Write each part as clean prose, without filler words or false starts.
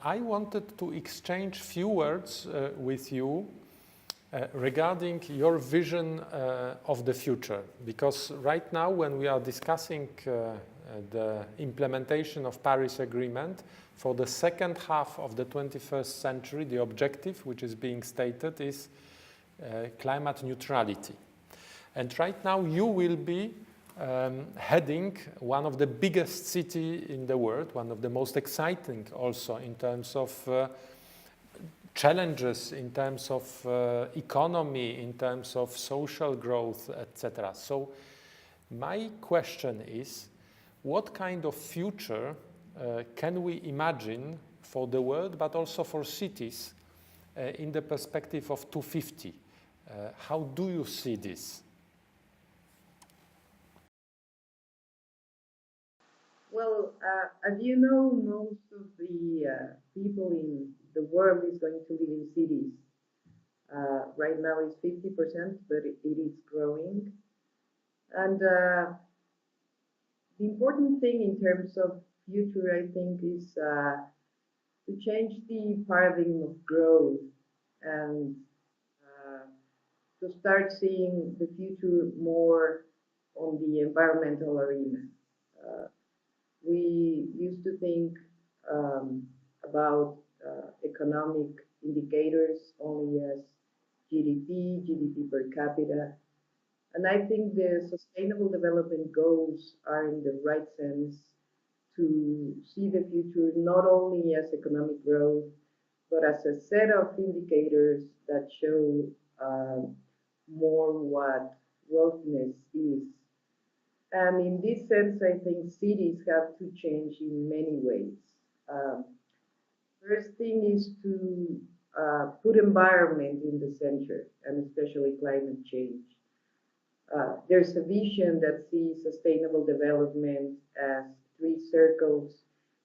I wanted to exchange few words with you regarding your vision of the future, because right now when we are discussing the implementation of Paris Agreement for the second half of the 21st century, the objective which is being stated is climate neutrality. And right now you will be heading one of the biggest cities in the world, one of the most exciting also in terms of challenges, in terms of economy, in terms of social growth, etc. So my question is, what kind of future can we imagine for the world, but also for cities in the perspective of 2050? How do you see this? Well, as you know, most of the people in the world is going to live in cities. Right now it's 50%, but it is growing. And the important thing in terms of future, I think, is to change the paradigm of growth and to start seeing the future more on the environmental arena. We used to think about economic indicators only as GDP per capita. And I think the Sustainable Development Goals are in the right sense to see the future not only as economic growth, but as a set of indicators that show more what wealthiness is. And in this sense, I think cities have to change in many ways. First thing is to put environment in the center, and especially climate change. There's a vision that sees sustainable development as three circles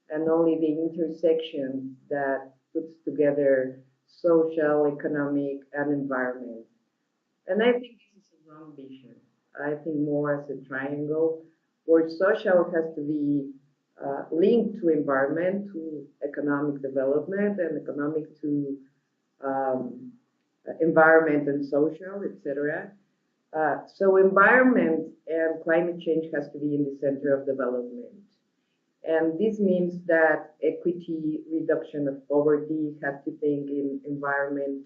and only the intersection that puts together social, economic, and environment. And I think this is a wrong vision. I think more as a triangle where social has to be linked to environment, to economic development, and economic to environment and social, etc. So environment and climate change has to be in the center of development. And this means that equity, reduction of poverty has to think in environment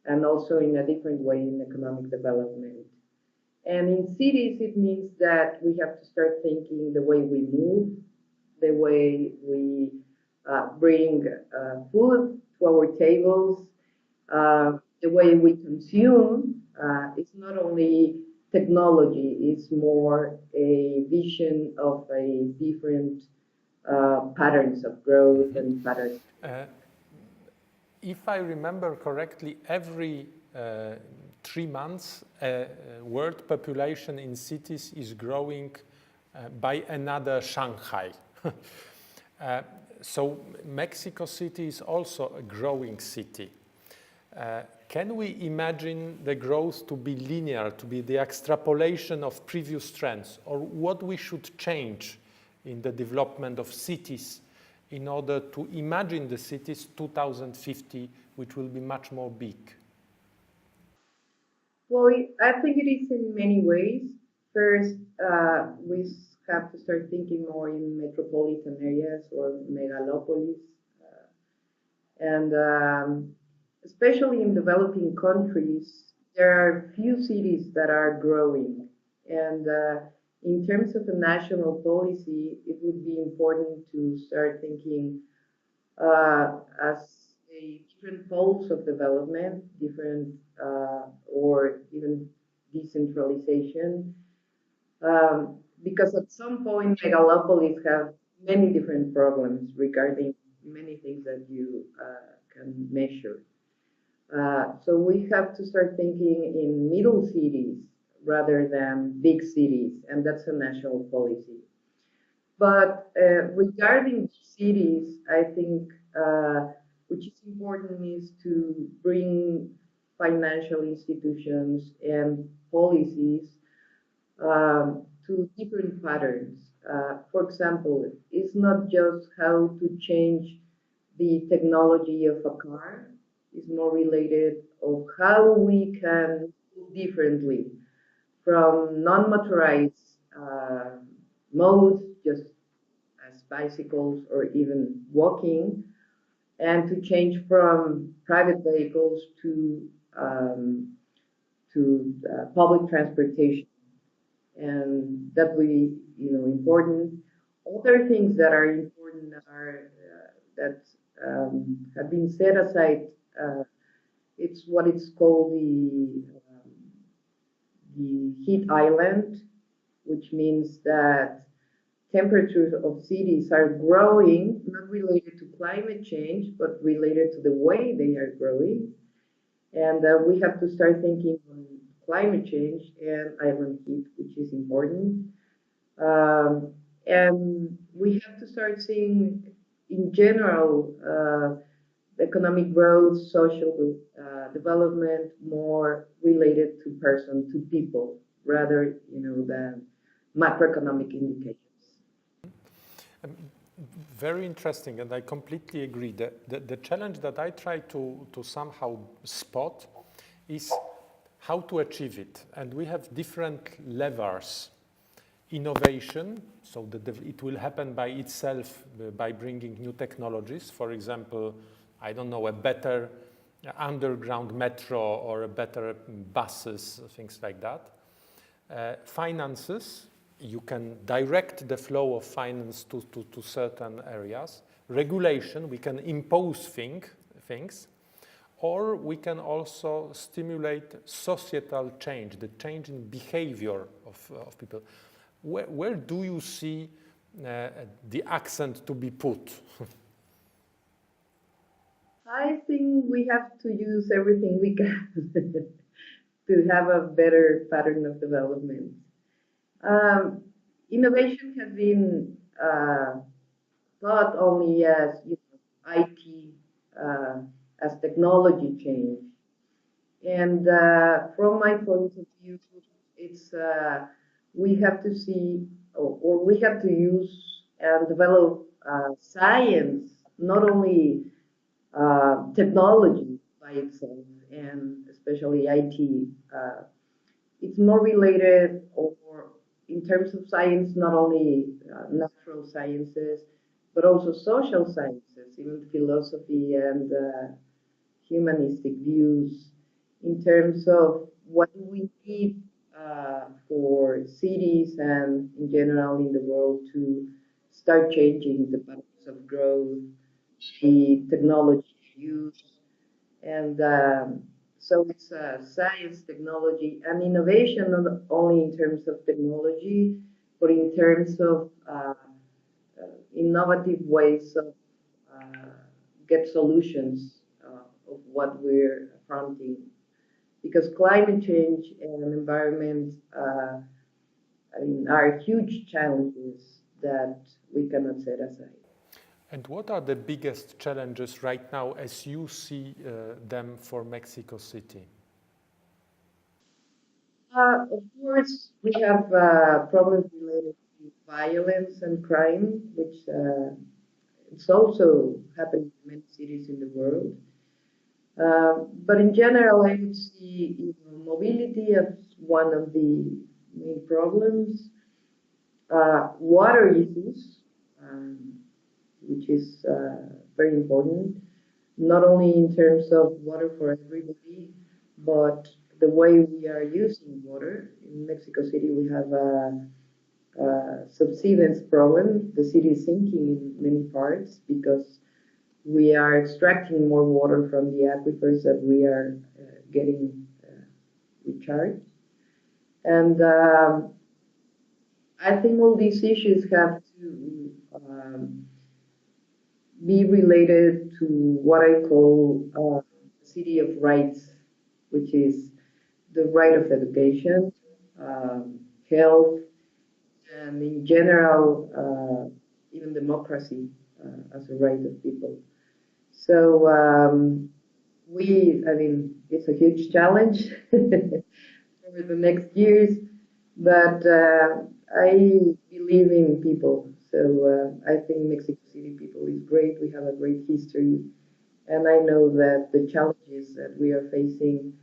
and also in a different way in economic development. And in cities, it means that we have to start thinking the way we move, the way we bring food to our tables, the way we consume. It's not only technology, it's more a vision of a different patterns of growth and patterns. If I remember correctly, every 3 months, world population in cities is growing by another Shanghai. So Mexico City is also a growing city. Can we imagine the growth to be linear, to be the extrapolation of previous trends, or what we should change in the development of cities in order to imagine the cities 2050, which will be much more big? Well, I think it is in many ways. First, we have to start thinking more in metropolitan areas or megalopolis. And especially in developing countries, there are few cities that are growing. And in terms of a national policy, it would be important to start thinking as a different poles of development, different or even decentralization. Because at some point, megalopolis have many different problems regarding many things that you can measure. So we have to start thinking in middle cities rather than big cities, and that's a national policy. But regarding cities, I think which is important is to bring financial institutions and policies to different patterns. For example, it's not just how to change the technology of a car. It's more related of how we can move differently from non-motorized modes, just as bicycles or even walking, and to change from private vehicles um, to public transportation, and that will be, important. Other things that are important are that have been set aside. Uh, it's what it's called the heat island, which means that temperatures of cities are growing, not related to climate change, but related to the way they are growing. And we have to start thinking on climate change and island heat, which is important. Um, and we have to start seeing, in general, economic growth, social development more related to person, to people, rather, than macroeconomic indicators. Very interesting, and I completely agree. The challenge that I try to somehow spot is how to achieve it. And we have different levers. Innovation, so that it will happen by itself by bringing new technologies. For example, I don't know, a better underground metro or a better buses, things like that. Finances, you can direct the flow of finance to certain areas. Regulation, we can impose things, or we can also stimulate societal change, the change in behavior of people. Where do you see the accent to be put? I think we have to use everything we can to have a better pattern of development. Innovation has been thought only as IT, as technology change, and from my point of view, it's we have to see, or we have to use and develop science, not only technology by itself, and especially IT. It's more related, or in terms of science, not only natural sciences, but also social sciences, even philosophy and humanistic views, in terms of what do we need for cities and in general in the world to start changing the patterns of growth, the technology use, and so it's science, technology, and innovation, not only in terms of technology, but in terms of innovative ways of get solutions of what we're fronting. Because climate change and environment are huge challenges that we cannot set aside. And what are the biggest challenges right now as you see them for Mexico City? Of course, we have problems related to violence and crime, which it's also happening in many cities in the world. But in general, I would see mobility as one of the main problems. Water issues, which is very important, not only in terms of water for everybody, but the way we are using water. In Mexico City, we have a subsidence problem. The city is sinking in many parts because we are extracting more water from the aquifers that we are getting recharged. And I think all these issues have to be related to what I call city of rights, which is the right of education, health, and in general, even democracy as a right of people. So it's a huge challenge for the next years, but I believe in people. So I think Mexico city people is great. We have a great history. And I know that the challenges that we are facing,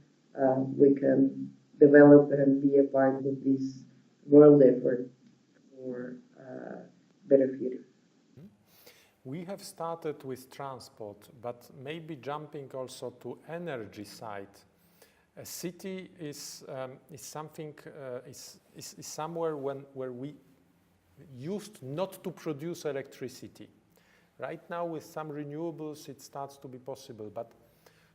we can develop and be a part of this world effort for better future. We have started with transport, but maybe jumping also to energy side. A city is something is somewhere where we used not to produce electricity. Right now, with some renewables, it starts to be possible. But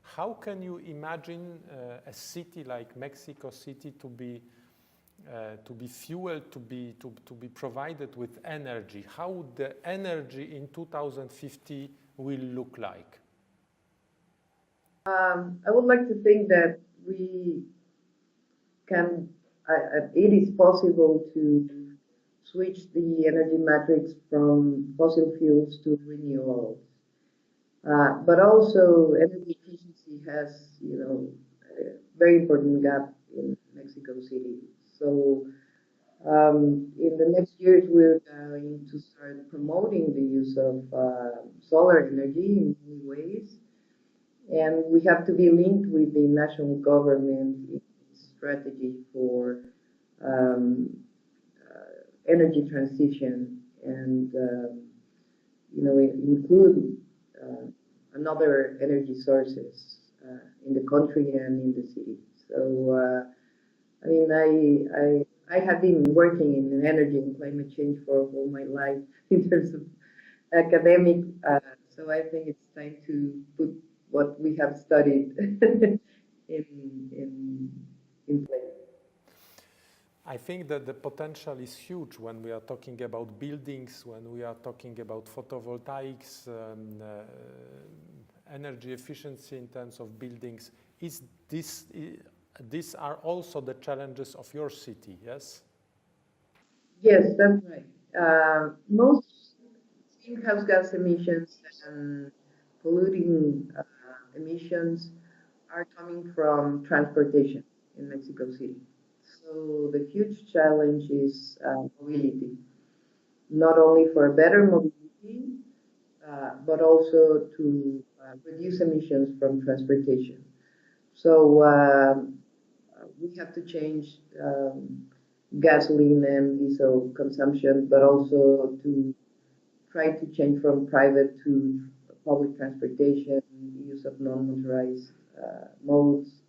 how can you imagine a city like Mexico City to be fueled, to be provided with energy? How the energy in 2050 will look like? I would like to think that we can. It is possible to switch the energy matrix from fossil fuels to renewables. But also energy efficiency has, a very important gap in Mexico City. So in the next years, we're going to start promoting the use of solar energy in many ways. And we have to be linked with the national government in its strategy for energy transition and, include another energy sources in the country and in the city. So, I have been working in energy and climate change for all my life in terms of academic. So I think it's time to put what we have studied in place. I think that the potential is huge when we are talking about buildings, when we are talking about photovoltaics, energy efficiency in terms of buildings. These are also the challenges of your city, yes? Yes, that's right. Most greenhouse gas emissions and polluting emissions are coming from transportation in Mexico City. So the huge challenge is mobility, not only for better mobility, but also to reduce emissions from transportation. So we have to change gasoline and diesel consumption, but also to try to change from private to public transportation, use of non-motorized modes,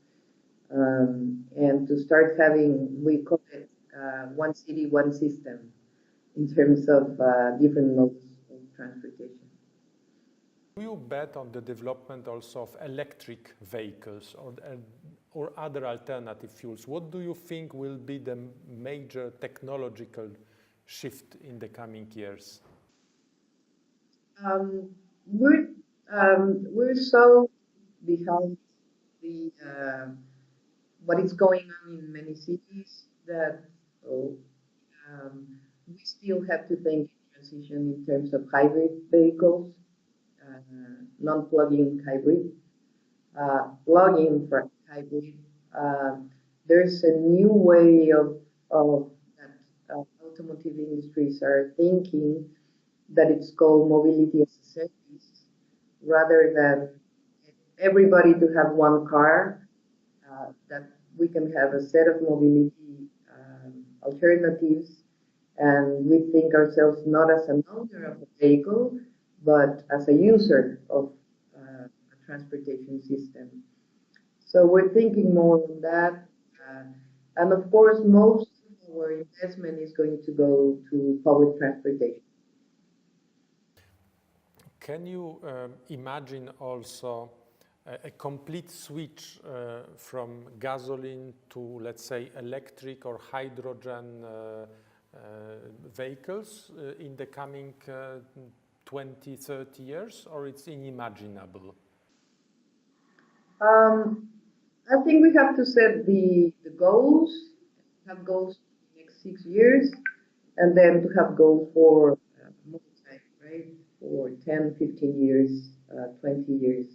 and to start having, we call it one city, one system in terms of different modes of transportation. Do you bet on the development also of electric vehicles or other alternative fuels? What do you think will be the major technological shift in the coming years? We're so behind the what is going on in many cities that we still have to think transition in terms of hybrid vehicles, non-plug-in hybrid, plug-in hybrid. There's a new way of that automotive industries are thinking that it's called mobility as a service, rather than everybody to have one car, that we can have a set of mobility alternatives, and we think ourselves not as an owner of a vehicle, but as a user of a transportation system. So we're thinking more on that. And of course, most of our investment is going to go to public transportation. Can you imagine also a complete switch from gasoline to, let's say, electric or hydrogen vehicles in the coming 20, 30 years, or it's unimaginable? I think we have to set the goals, have goals for the next 6 years, and then to have goals for more time, right? For 10, 15 years, 20 years.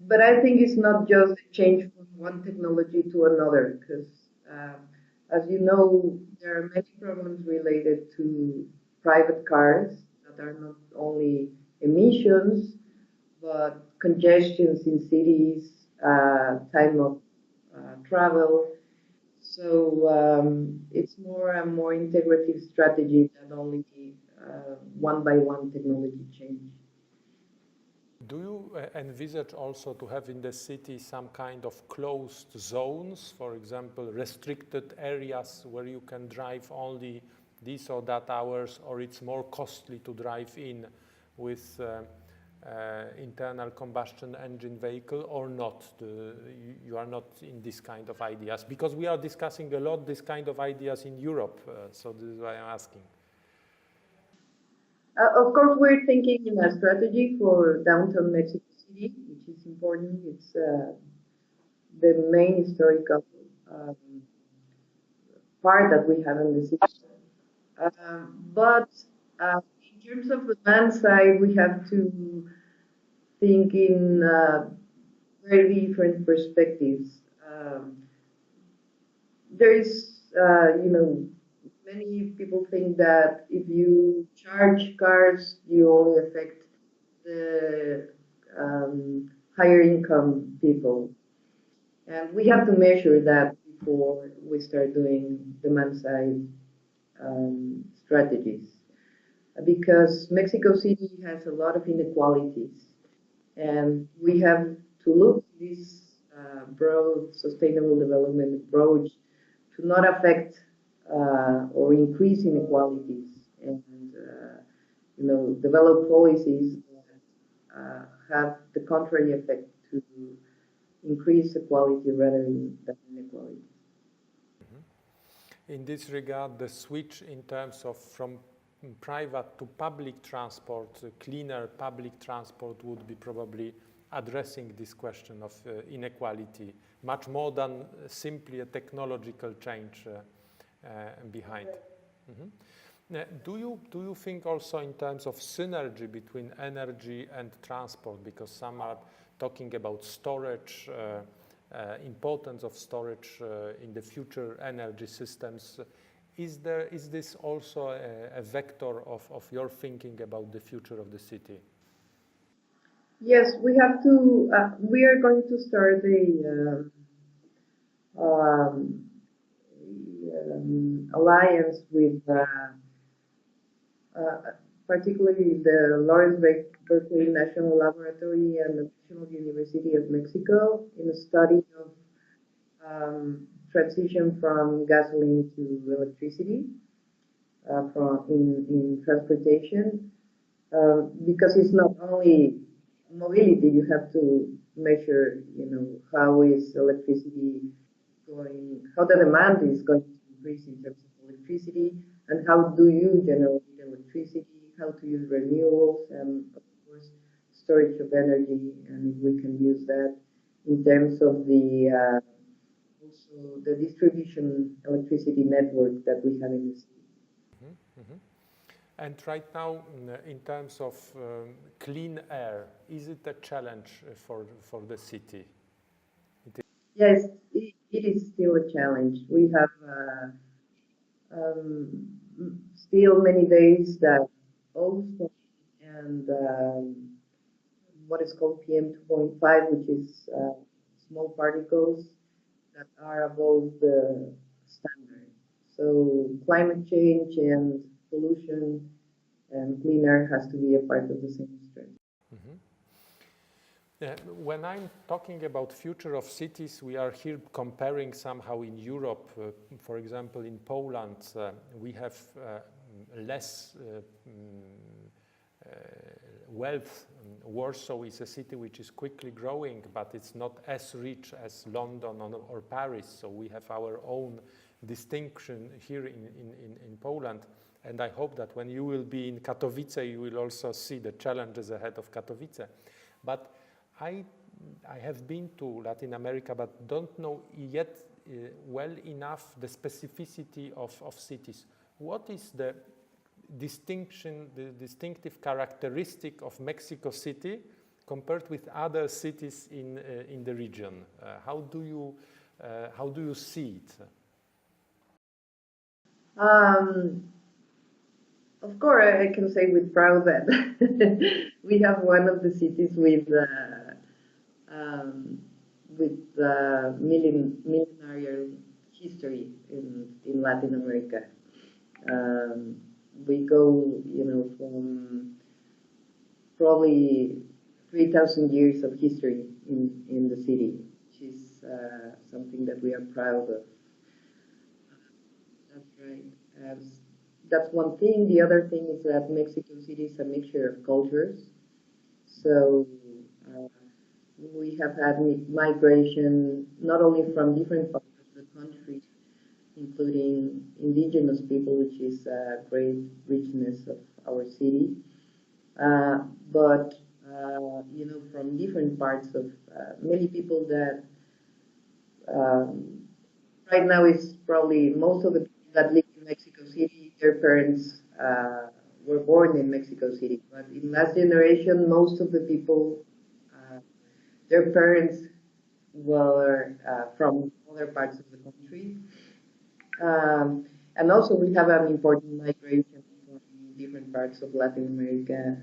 But I think it's not just a change from one technology to another, because as you know, there are many problems related to private cars that are not only emissions, but congestions in cities, time of travel. So it's more a more integrative strategy than only one by one technology change. Do you envisage also to have in the city some kind of closed zones, for example, restricted areas where you can drive only these or that hours, or it's more costly to drive in with internal combustion engine vehicle, or not? You are not in this kind of ideas? Because we are discussing a lot this kind of ideas in Europe, so this is why I'm asking. Of course, we're thinking in a strategy for downtown Mexico City, which is important. It's the main historical um, part that we have in the city. But in terms of the demand side, we have to think in very different perspectives. There is, many people think that if you charge cars, you only affect the higher income people. And we have to measure that before we start doing demand side strategies. Because Mexico City has a lot of inequalities, and we have to look at this broad sustainable development approach to not affect or increase inequalities, and develop policies that have the contrary effect to increase equality rather than inequality. In this regard, the switch in terms of from private to public transport, cleaner public transport would be probably addressing this question of inequality much more than simply a technological change behind. Do you think also in terms of synergy between energy and transport, because some are talking about storage, importance of storage in the future energy systems? Is this also a vector of your thinking about the future of the city? Yes, we have to. We are going to start alliance with particularly the Lawrence Berkeley National Laboratory and the National University of Mexico in a study of transition from gasoline to electricity in transportation, because it's not only mobility. You have to measure, how is electricity going, how the demand is going to increase in terms of electricity, and how do you generate electricity, how to use renewables, and of course storage of energy, and we can use that in terms of the also the distribution electricity network that we have in the city. And right now, in terms of clean air, is it a challenge for the city? Yes, it is still a challenge. We have still many days that ozone and what is called PM 2.5, which is small particles that are above the standard. So climate change and pollution and clean air has to be a part of the same strategy. When I'm talking about future of cities, we are here comparing somehow in Europe. For example, in Poland, we have less wealth. Warsaw is a city which is quickly growing, but it's not as rich as London or Paris. So we have our own distinction here in Poland. And I hope that when you will be in Katowice, you will also see the challenges ahead of Katowice. But I have been to Latin America, but don't know yet well enough the specificity of cities. What is the distinctive characteristic of Mexico City compared with other cities in the region? How do you see it? Of course, I can say with proud that we have one of the cities um, with millenarian history in Latin America. Um, we go, from probably 3,000 years of history in the city, which is something that we are proud of. That's right. That's one thing. The other thing is that Mexico City is a mixture of cultures. So uh, we have had migration not only from different parts of the country, including indigenous people, which is a great richness of our city, uh, but from different parts of many people that um, right now is probably most of the people that live in Mexico City, their parents were born in Mexico City. But in last generation, most of the people, their parents were from other parts of the country. And also we have an important migration from different parts of Latin America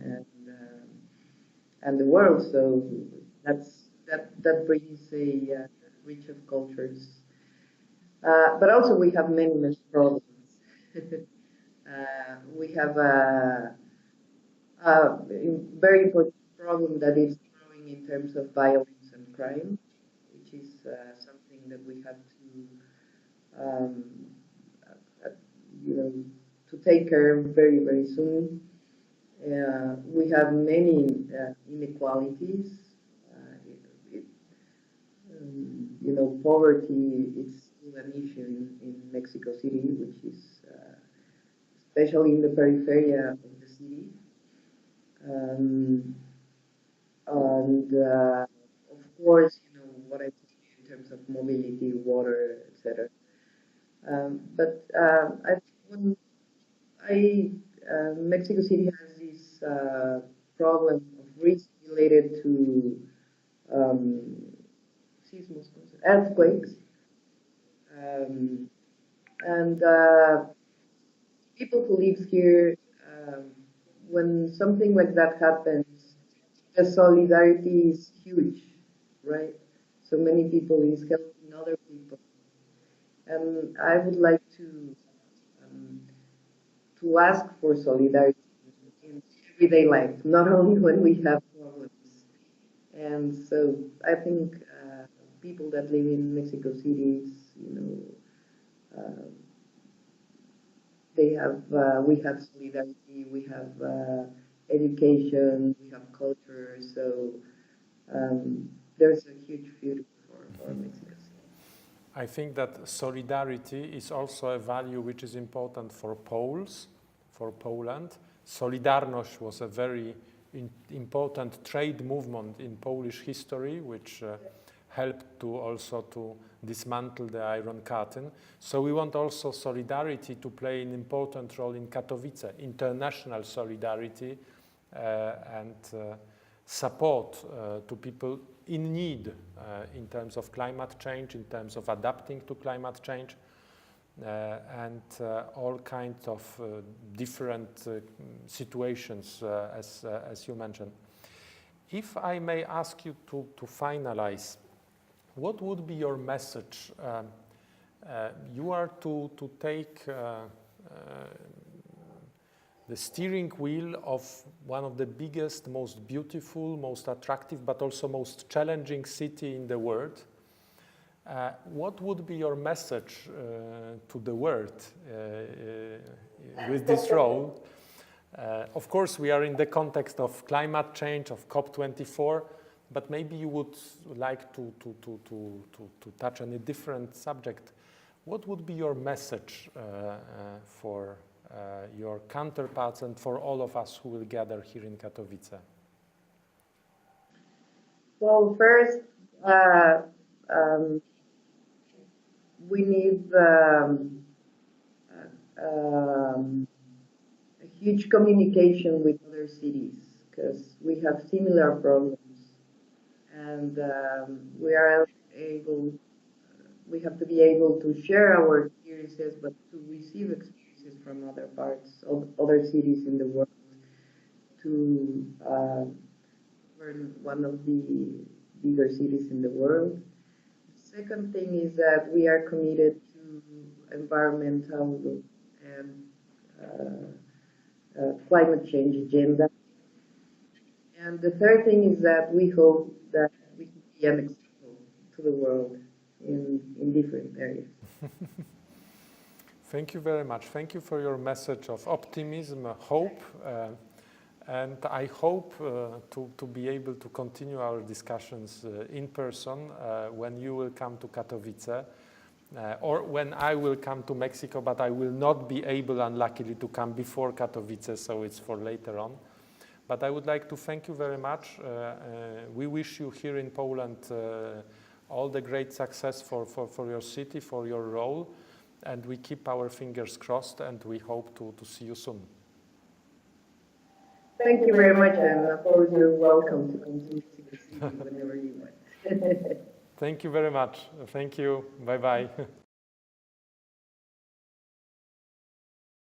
and the world. So that brings a reach of cultures. But also we have many problems. We have a very important problem that is growing in terms of violence and crime, which is something that we have um, uh, you know, to take care of very soon. We have many inequalities. It, Poverty is still an issue in Mexico City, which is especially in the periphery of the city. Um, and of course, what I told you in terms of mobility, water, etc. But I think when Mexico City has this problem of risk related to um, earthquakes, um, and people who live here, um, when something like that happens, the solidarity is huge, right? So many people is helping other people, and I would like um, to ask for solidarity in everyday life, not only when we have problems. And so I think people that live in Mexico City, uh, we have solidarity, we have education, we have culture. So there's a huge future for Mexico City. I think that solidarity is also a value which is important for Poles, for Poland. Solidarność was a very important trade movement in Polish history, which helped to also to dismantle the Iron Curtain. So we want also solidarity to play an important role in Katowice, international solidarity and support to people in need in terms of climate change, in terms of adapting to climate change, and all kinds of different situations, as you mentioned. If I may ask you to finalize, what would be your message? You are to take the steering wheel of one of the biggest, most beautiful, most attractive, but also most challenging city in the world. What would be your message to the world with this role? Of course, we are in the context of climate change, of COP24, but maybe you would like to touch on a different subject. What would be your message for your counterparts and for all of us who will gather here in Katowice? Well, first, we need a huge communication with other cities because we have similar problems, and we have to be able to share our experiences, but to receive experiences refugees from other parts of other cities in the world to govern one of the bigger cities in the world. The second thing is that we are committed to environmental and climate change agenda. And the third thing is that we hope that we can be an example to the world in different areas. Thank you very much. Thank you for your message of optimism, hope, and I hope to be able to continue our discussions in person when you will come to Katowice or when I will come to Mexico, but I will not be able, unluckily, to come before Katowice, so it's for later on. But I would like to thank you very much. We wish you here in Poland all the great success for your city, for your role, and we keep our fingers crossed, and we hope to see you soon. Thank you very much, and of course you're welcome to come to Mexico City whenever you want. Thank you very much. Thank you. Bye-bye.